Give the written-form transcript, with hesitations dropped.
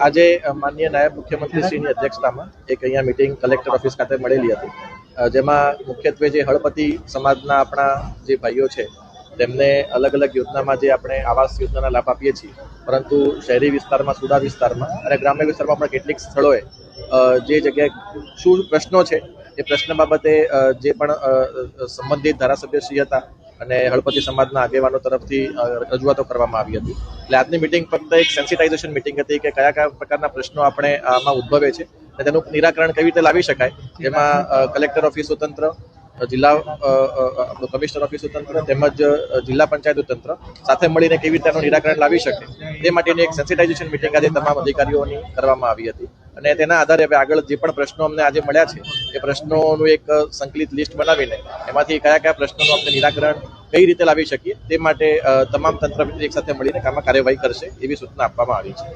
આજે માનનીય નાયબ મુખ્યમંત્રીશ્રીની અધ્યક્ષતામાં એક અહીંયા મીટિંગ કલેક્ટર ઓફિસ ખાતે મળેલી હતી, જેમાં મુખ્યત્વે જે હળપતિ સમાજના આપણા જે ભાઈઓ છે તેમને અલગ અલગ યોજનામાં જે આપણે આવાસ યોજનાના લાભ આપીએ છીએ, પરંતુ શહેરી વિસ્તારમાં, સુડા વિસ્તારમાં અને ગ્રામ્ય વિસ્તારમાં પણ કેટલીક સ્થળોએ જે જગ્યાએ શું પ્રશ્નો છે એ પ્રશ્ન બાબતે જે પણ સંબંધિત ધારાસભ્યશ્રી હતા અને હળપતિ સમાજના આગેવાનો તરફથી રજૂઆતો કરવામાં આવી હતી. એટલે આજની મિટિંગ ફક્ત એક સેન્સિટાઇઝેશન મિટિંગ હતી કે કયા કયા પ્રકારના પ્રશ્નો આપણે આમાં ઉદ્ભવે છે અને તેનું નિરાકરણ કેવી રીતે લાવી શકાય, જેમાં કલેક્ટર ઓફિસ તંત્ર, જિલ્લા કમિશનર ઓફિસ તંત્ર તેમજ જિલ્લા પંચાયત તંત્ર સાથે મળીને કેવી રીતે નિરાકરણ લાવી શકે તે માટેની એક સેન્સિટાઇઝેશન મિટિંગ આજે તમામ અધિકારીઓની કરવામાં આવી હતી. અને તેના આધારે હવે આગળ જે પણ પ્રશ્નો અમને આજે મળ્યા છે એ પ્રશ્નોનું એક સંકલિત લિસ્ટ બનાવીને એમાંથી કયા કયા પ્રશ્નોનું આપણે નિરાકરણ કઈ રીતે લાવી શકીએ તે માટે તમામ તંત્ર એક સાથે મળીને કાર્યવાહી કરશે એવી સૂચના આપવામાં આવી છે.